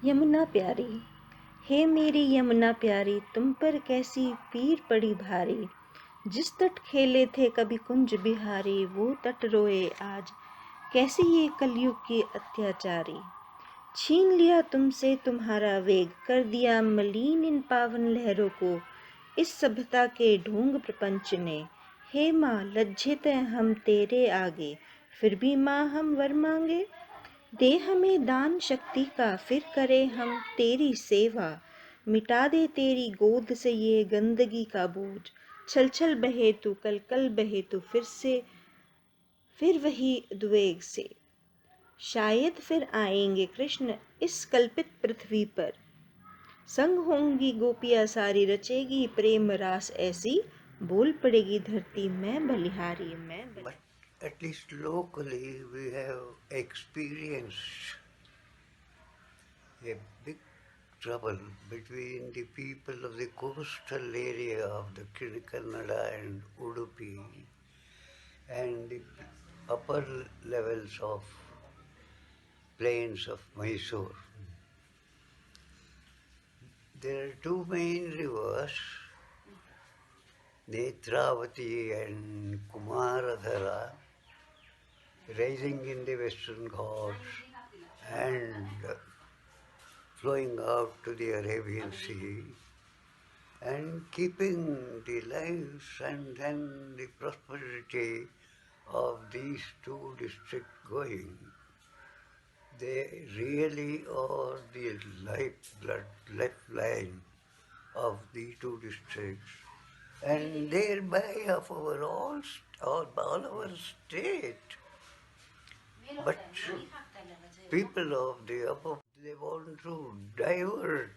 यमुना प्यारी। हे मेरी यमुना प्यारी, तुम पर कैसी पीर पड़ी भारी। जिस तट खेले थे कभी कुंज बिहारी, वो तट रोए आज, कैसी ये कलयुग की अत्याचारी। छीन लिया तुमसे तुम्हारा वेग, कर दिया मलिन इन पावन लहरों को, इस सभ्यता के ढोंग प्रपंच ने। हे माँ, लज्जित हैं हम तेरे आगे, फिर भी माँ हम वर मांगे। दे हमें दान शक्ति का, फिर करें हम तेरी सेवा। मिटा दे तेरी गोद से ये गंदगी का बोझ। छल छल बहे तू, कल कल बहे तू, फिर वही द्वेग से। शायद फिर आएंगे कृष्ण इस कल्पित पृथ्वी पर। संग होंगी गोपियाँ सारी, रचेगी प्रेम रास ऐसी, बोल पड़ेगी धरती मैं बलिहारी, मैं बलिहारी। But at least locally we have experienced a big trouble between the people of the coastal area of the Kannada and Udupi and the upper levels of plains of Mysore. There are two main rivers, Netravati and Kumaradhara, rising in the western Ghats and flowing out to the Arabian Sea and keeping the lives and then the prosperity of these two districts going. They really are the lifeline of the two districts and thereby of all our state. But people of the upper, they want to divert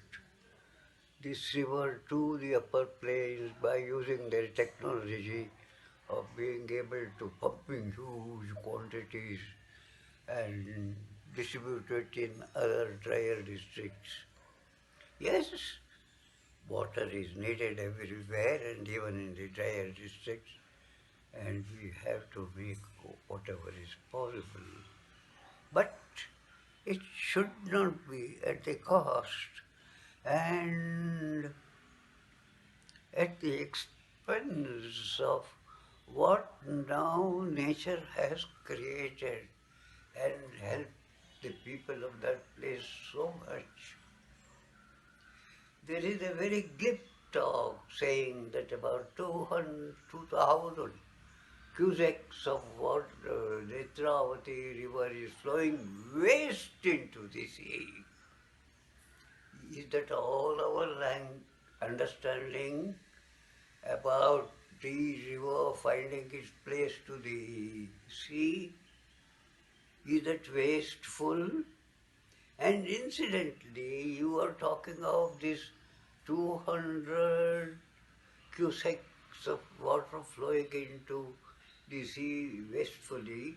this river to the upper plains by using their technology of being able to pumping huge quantities and distribute it in other drier districts. Yes, water is needed everywhere and even in the drier districts, and we have to make whatever is possible. But it should not be at the cost and at the expense of what now nature has created and helped the people of that place so much. There is a very glib talk saying that about 2,000 cusecs of water, Netravati river is flowing waste into the sea. Is that all our understanding about the river finding its place to the sea? Is that wasteful? And incidentally, you are talking of this 200 cusecs of water flowing into the sea wastefully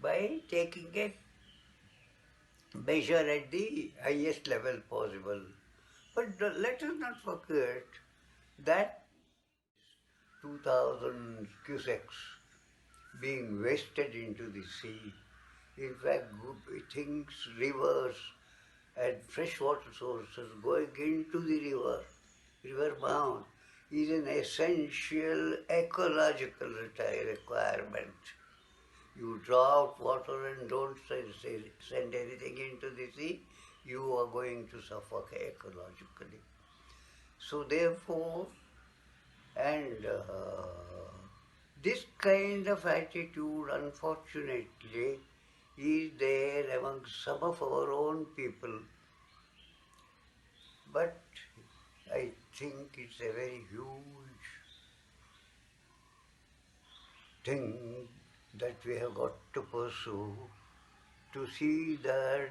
by taking a measure at the highest level possible. But let us not forget that 2,000 cusecs being wasted into the sea. In fact, things, rivers and freshwater sources going into the river mouth, is an essential ecological requirement. You draw out water and don't send anything into the sea, you are going to suffer ecologically. So therefore, and this kind of attitude, unfortunately, is there among some of our own people. But I think it's a very huge thing that we have got to pursue to see that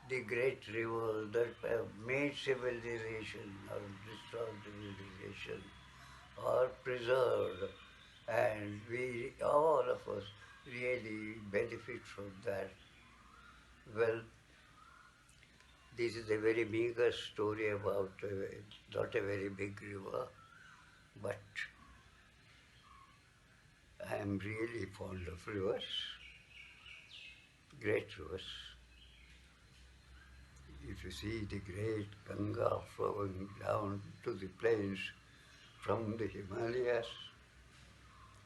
the great rivers that have made civilization or destroyed civilization are preserved, and we, all of us, really benefit from that. Well, this is a very meager story about not a very big river, but I am really fond of rivers, great rivers. if you see the great Ganga flowing down to the plains from the Himalayas,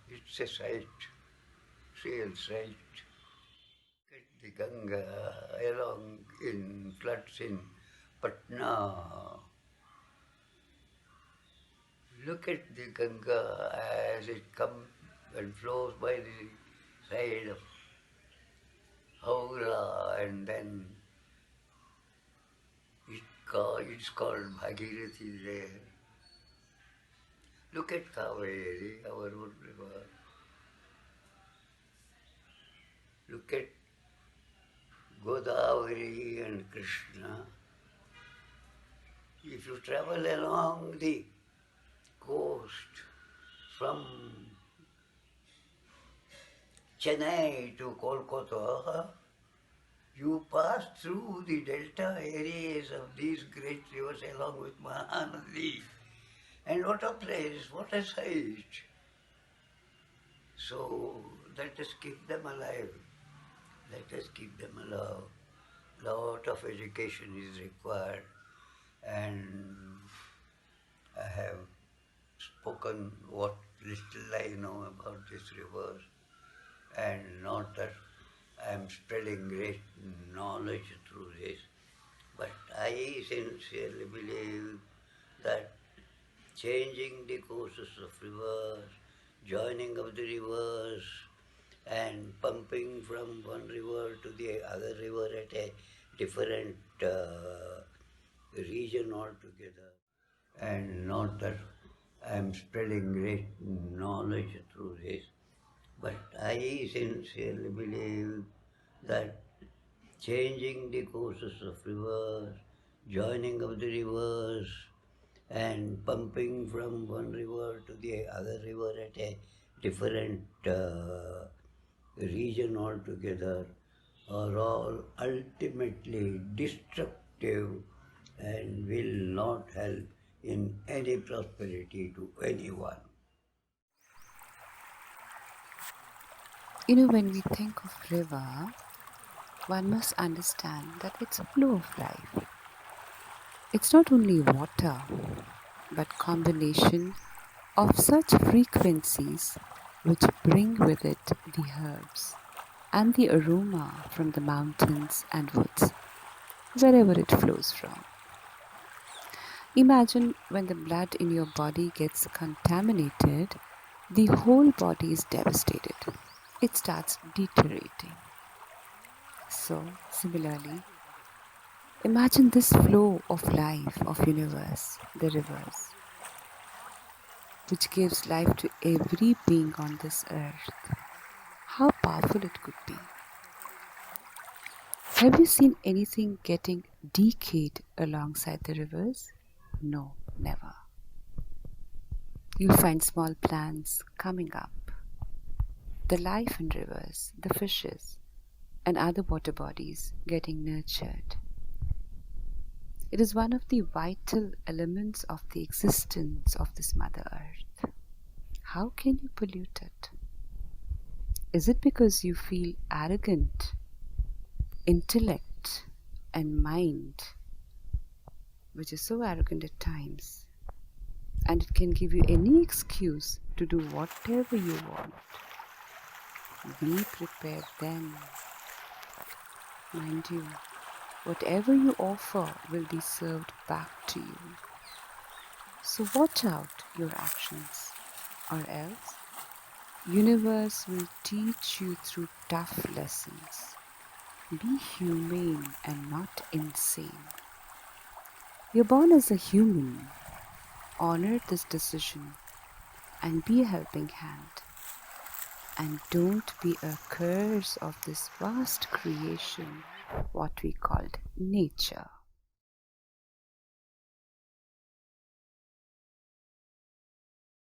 it's a sight, real sight. The Ganga along in floods in Patna. Look at the Ganga as it comes and flows by the side of Howrah, and then it's called Bhagirathi there. Look at Kaveri, our own river. Look at Godavari and Krishna. If you travel along the coast from Chennai to Kolkata, you pass through the delta areas of these great rivers along with Mahanadi. And what a place, what a sight. So let us keep them alive. Let us keep them alive. Lot of education is required, and I have spoken what little I know about these rivers, and not that I am spreading great knowledge through this, but I sincerely believe that changing the courses of rivers, joining of the rivers, and pumping from one river to the other river at a different region altogether. And not that I am spreading great knowledge through this, but I sincerely believe that changing the courses of rivers, joining of the rivers, and pumping from one river to the other river at a different region altogether are all ultimately destructive and will not help in any prosperity to anyone. When we think of river, one must understand that it's a flow of life. It's not only water, but combination of such frequencies which bring with it the herbs and the aroma from the mountains and woods, wherever it flows from. Imagine when the blood in your body gets contaminated, the whole body is devastated. It starts deteriorating. So, similarly, imagine this flow of life of universe, the rivers, which gives life to every being on this earth. How powerful it could be. Have you seen anything getting decayed alongside the rivers? No, never. You'll find small plants coming up. The life in rivers, the fishes, and other water bodies getting nurtured. It is one of the vital elements of the existence of this Mother Earth. How can you pollute it? Is it because you feel arrogant, intellect, and mind, which is so arrogant at times, and it can give you any excuse to do whatever you want? Be prepared then. Mind you, whatever you offer will be served back to you. So watch out your actions, or else universe will teach you through tough lessons. Be humane and not insane. You're born as a human. Honor this decision and be a helping hand. And don't be a curse of this vast creation, what we called nature.